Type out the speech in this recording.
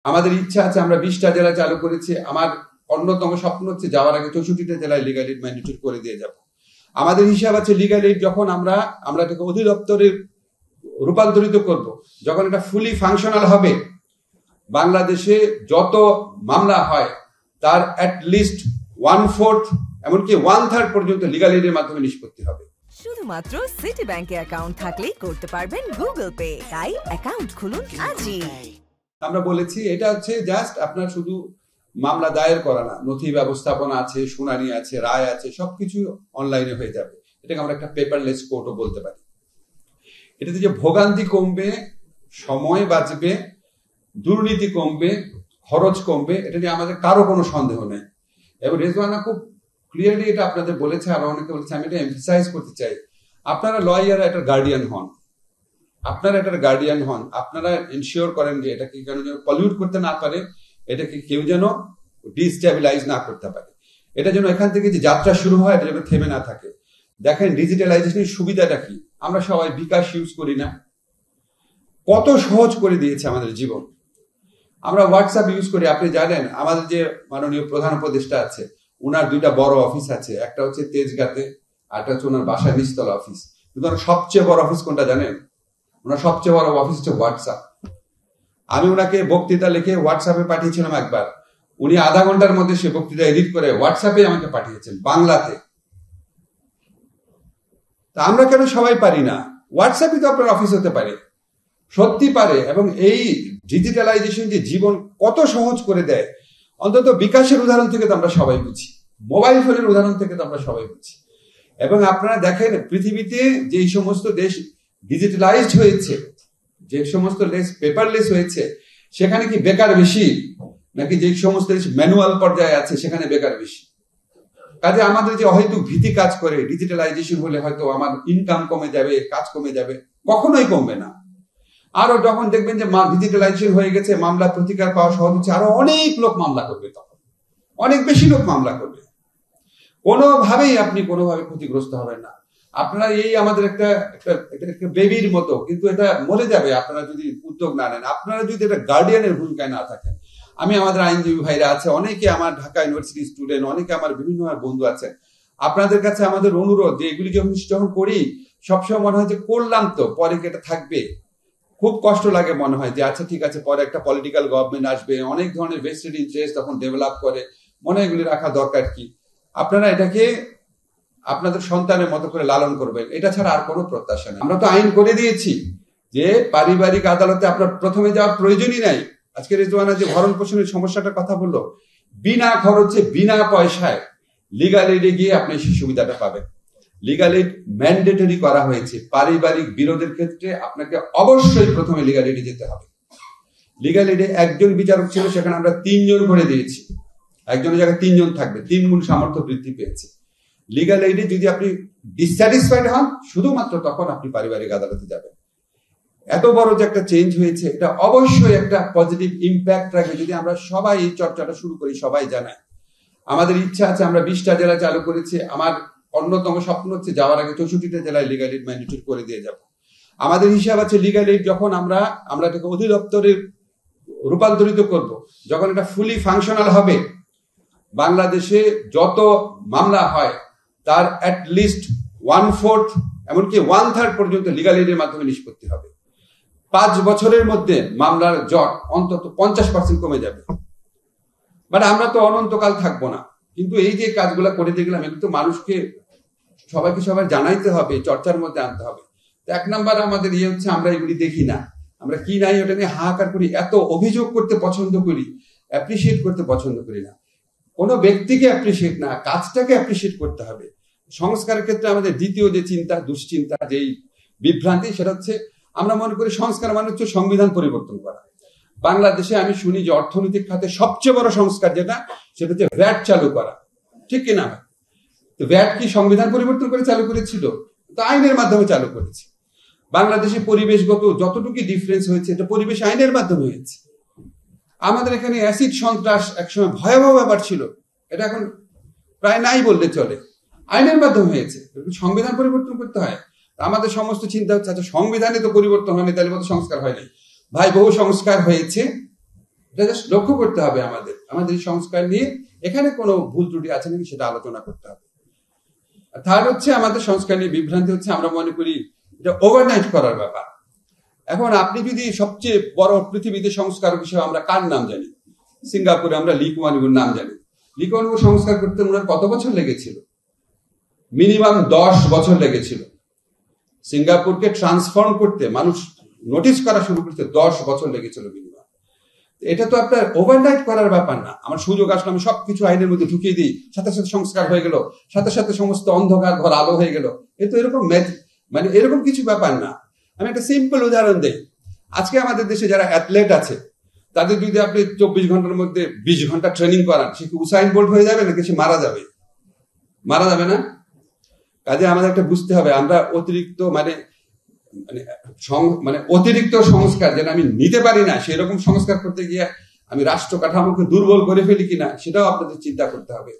আমাদের ইচ্ছা আছে, আমরা 20টা জেলা চালু করেছি। আমার অন্যতম স্বপ্ন হচ্ছে যাওয়ার আগে 64টা জেলায় লিগ্যাল এইড ম্যান্ডেটরি করে দিয়ে যাব। আমাদের হিসাব আছে লিগ্যাল এইড যখন আমরা এটাকে অধিদপ্তরে রূপান্তরিত করব, যখন এটা ফুলি ফাংশনাল হবে, বাংলাদেশে যত মামলা হয় তার অ্যাটলিস্ট 1/4 এমনকি 1/3 পর্যন্ত লিগ্যাল এইডের মাধ্যমে নিষ্পত্তি হবে। শুধুমাত্র সিটি ব্যাংকে অ্যাকাউন্ট থাকলেই করতে পারবেন গুগল পে। তাই অ্যাকাউন্ট খুলুন আজই। আমরা বলেছি এটা হচ্ছে জাস্ট আপনার শুধু মামলা দায়ের করা না, নথি ব্যবস্থাপনা আছে, শুনানি আছে, রায় আছে, সবকিছু অনলাইনে হয়ে যাবে। এটাকে আমরা একটা পেপারলেস কোর্টও বলতে পারি। এটাতে যে ভোগান্তি কমবে, সময় বাঁচবে, দুর্নীতি কমবে, খরচ কমবে, এটা নিয়ে আমাদের কারো কোনো সন্দেহ নেই। এবং রেজওয়ানা খুব ক্লিয়ারলি এটা আপনাদের বলেছে, আরো অনেকে বলেছে, আমি এটা এমফাসাইজ করতে চাই। আপনারা লয়াররা এটার গার্ডিয়ান হন, আপনারা এনশিওর করেন যে এটাকে কেন যেন পলিউট করতে না পারে, এটাকে কেউ যেন ডিস্টেবিলাইজ না করতে পারে, এটা যেন এখান থেকে যে যাত্রা শুরু হয় এটা যেন থেমে না থাকে। দেখেন ডিজিটালাইজেশনের সুবিধাটা কি, আমরা সবাই বিকাশ ইউজ করি না, কত সহজ করে দিয়েছে আমাদের জীবন। আমরা হোয়াটসঅ্যাপ ইউজ করি, আপনি জানেন আমাদের যে মাননীয় প্রধান উপদেষ্টা আছে, উনার 2টা বড় অফিস আছে, একটা হচ্ছে তেজগাঁতে, আরেকটা হচ্ছে ওনার বাসায় নিচতলা অফিস। কিন্তু ওনার সবচেয়ে বড় অফিস কোনটা জানেন? ওনার সবচেয়ে বড় অফিস হচ্ছে হোয়াটসঅ্যাপ। আমি ওনাকে বক্তৃতা লিখে হোয়াটসঅ্যাপে পাঠিয়েছিলাম একবার, উনি আধা ঘন্টার মধ্যে সে বক্তৃতা এডিট করে হোয়াটসঅ্যাপে আমাকে পাঠিয়েছেন বাংলাতে। তা আমরা কেন সবাই পারি না? হোয়াটসঅ্যাপে তো আপনার অফিস হতে পারে, সত্যি পারে। এবং এই ডিজিটালাইজেশন যে জীবন কত সহজ করে দেয়, অন্তত বিকাশের উদাহরণ থেকে তো আমরা সবাই বুঝি, মোবাইল ফোনের উদাহরণ থেকে তো আমরা সবাই বুঝি। এবং আপনারা দেখেন পৃথিবীতে যেই সমস্ত দেশ ডিজিটালাইজড হয়েছে, যে সমস্ত দেশ পেপারলেস হয়েছে, সেখানে কি বেকার বেশি, নাকি যে সমস্ত দেশ ম্যানুয়াল পর্যায়ে আছে সেখানে বেকার বেশি? কাজে আমাদের যে হয়তো ভীতি কাজ করে, ডিজিটালাইজেশন হলে হয়তো আমার ইনকাম কমে যাবে, কাজ কমে যাবে, কখনোই কমবে না। আরো যখন দেখবেন যে ডিজিটালাইজেশন হয়ে গেছে, মামলা প্রতিকার পাওয়া সহজ হচ্ছে, আরো অনেক লোক মামলা করবে, তখন অনেক বেশি লোক মামলা করবে। কোনোভাবেই আপনি কোনোভাবে ক্ষতিগ্রস্ত হবেন না। আপনারা এই আমাদের একটা বেবির মতো, কিন্তু এটা মরে যাবে আপনারা যদি উদ্যোগ না নেন, আপনারা যদি এটা গার্ডিয়ানের ভূমিকায় না থাকেন। আমি আমাদের আইনজীবী ভাইরা আছে, অনেকে আমার ঢাকা ইউনিভার্সিটি স্টুডেন্ট, অনেকে আমার বিভিন্ন বন্ধু আছে, আপনাদের কাছে আমাদের অনুরোধ, এগুলি যখন করি সবসময় মনে হয় যে করলাম তো, পরে কি এটা থাকবে? খুব কষ্ট লাগে, মনে হয় যে আচ্ছা ঠিক আছে, পরে একটা পলিটিক্যাল গভর্নমেন্ট আসবে, অনেক ধরনের ভেস্টেড ইন্টারেস্ট তখন ডেভেলপ করে, মনে হয় এগুলি রাখা দরকার কি? আপনারা এটাকে আপনাদের সন্তানের মতো করে লালন করবেন, এটা ছাড়া আর কোনো প্রত্যাশা নেই। আমরা তো আইন করে দিয়েছি যে পারিবারিক আদালতে আপনার প্রথমে যাওয়ার প্রয়োজনই নাই। আজকে রেজওয়ানা যে ভরণ পোষণের সমস্যাটার কথা বললো, বিনা খরচে বিনা পয়সায় লিগ্যাল এইডে গিয়ে আপনি সেই সুবিধাটা পাবেন। লিগ্যাল এইড ম্যান্ডেটরি করা হয়েছে। পারিবারিক বিরোধের ক্ষেত্রে আপনাকে অবশ্যই প্রথমে লিগ্যাল এইডে যেতে হবে। লিগ্যাল এইডে একজন বিচারক ছিল, সেখানে আমরা 3 জন করে দিয়েছি, একজনের জায়গায় 3 জন থাকবে, 3 গুণ সামর্থ্য বৃদ্ধি পেয়েছে। লিগ্যাল এইডে যদি আপনি ডিসস্যাটিসফাইড হন, শুধুমাত্র তখন আপনি পারিবারিক আদালতে যাবেন। এত বড় যে একটা চেঞ্জ হয়েছে, এটা অবশ্যই একটা পজিটিভ ইম্প্যাক্ট রাখবে যদি আমরা সবাই এই চর্চাটা শুরু করি, সবাই জানায়। আমাদের ইচ্ছা আছে, আমরা 20টা জেলা চালু করেছি। আমার অন্যতম স্বপ্ন হচ্ছে যাওয়ার আগে 64টা জেলায় লিগ্যাল এইড ম্যান্ডেটরি করে দিয়ে যাব। আমাদের হিসাব আছে লিগ্যাল এইড যখন আমরা এটাকে অধিদপ্তরে রূপান্তরিত করব, যখন এটা ফুলি ফাংশনাল হবে, বাংলাদেশে যত মামলা হয় তার অ্যাটলিস্ট 1/4 এমনকি 1/3 পর্যন্ত লিগ্যাল এইডের মাধ্যমে নিষ্পত্তি হবে। 5 বছরের মধ্যে মামলার জট অন্তত 50% কমে যাবে। বাট আমরা তো অনন্তকাল থাকবো না, কিন্তু এই যে কাজগুলা করে দিয়ে গেলাম, এগুলো তো মানুষকে সবাইকে জানাইতে হবে, চর্চার মধ্যে আনতে হবে। তো 1 নাম্বার আমাদের হচ্ছে, আমরা এগুলি দেখি না, আমরা কি নাই ওটা নিয়ে হাহাকার করি, এত অভিযোগ করতে পছন্দ করি, অ্যাপ্রিসিয়েট করতে পছন্দ করি না। কোনো ব্যক্তিকে অ্যাপ্রিসিয়েট না, কাজটাকে অ্যাপ্রিসিয়েট করতে হবে। সংস্কারের ক্ষেত্রে আমাদের দ্বিতীয় যে চিন্তা, দুশ্চিন্তা, যেই বিভ্রান্তি, সেটা হচ্ছে আমরা মনে করি সংস্কার মানে হচ্ছে সংবিধান পরিবর্তন করা। বাংলাদেশে আমি শুনি যে অর্থনৈতিক খাতে সবচেয়ে বড় সংস্কার যেটা, সেটা হচ্ছে ভ্যাট চালু করা, ঠিক কিনা? তো ভ্যাট কি সংবিধান পরিবর্তন করে চালু করেছিল? তো আইনের মাধ্যমে চালু করেছে। বাংলাদেশে পরিবেশগত যতটুকু ডিফারেন্স হয়েছে, এটা পরিবেশ আইনের মাধ্যমে হয়েছে। আমাদের এখানে অ্যাসিড সন্ত্রাস একসময় ভয়াবহ ব্যাপার ছিল, এটা এখন প্রায় নাই বললে চলে, আইনের মাধ্যমে হয়েছে। সংবিধান পরিবর্তন করতে হয়। আমাদের সমস্ত চিন্তা হচ্ছে আচ্ছা সংবিধানে তো পরিবর্তন হয়নি, তাহলে মতো সংস্কার হয়নি। ভাই, বহু সংস্কার হয়েছে, এটা জাস্ট লক্ষ্য করতে হবে আমাদের এই সংস্কার নিয়ে এখানে কোনো ভুল ত্রুটি আছে নাকি সেটা আলোচনা করতে হবে। থার্ড হচ্ছে আমাদের সংস্কার নিয়ে বিভ্রান্তি হচ্ছে আমরা মনে করি এটা ওভারনাইট করার ব্যাপার। এখন আপনি যদি সবচেয়ে বড় পৃথিবীতে সংস্কার বিষয়ে আমরা কার নাম জানি? সিঙ্গাপুরে আমরা লি কুয়ান ইউর নাম জানি। লি কুয়ান ইউ সংস্কার করতে ওনার কত বছর লেগেছিল? মিনিমাম 10 বছর লেগেছিল। সিঙ্গাপুরকে ট্রান্সফর্ম করতে, মানুষ নোটিস করা শুরু করতে 10 বছর লেগেছিল মিনিমাম। এটা তো আপনার ওভারনাইট করার ব্যাপার না। আমার সুযোগ আসলে আমি সবকিছু আইনের মধ্যে ঢুকিয়ে দিই, সাথে সাথে সংস্কার হয়ে গেল, সাথে সাথে সমস্ত অন্ধকার ঘর আলো হয়ে গেল। এ তো এরকম মানে এরকম কিছু ব্যাপার না। আমি একটা সিম্পল উদাহরণ দেই। আজকে আমাদের দেশে যারা অ্যাথলেট আছে তাদের যদি আপনি 24 ঘন্টার মধ্যে 20 ঘন্টা ট্রেনিং করান, সে কি উসাইন বোল্ট হয়ে যাবে নাকি সে মারা যাবে? মারা যাবে না? কাজে আমাদের একটা বুঝতে হবে আমরা অতিরিক্ত মানে অতিরিক্ত সংস্কার যেটা আমি নিতে পারি না সেরকম সংস্কার করতে গিয়ে আমি রাষ্ট্র কাঠামোকে দুর্বল করে ফেলি কিনা সেটাও আপনাদের চিন্তা করতে হবে।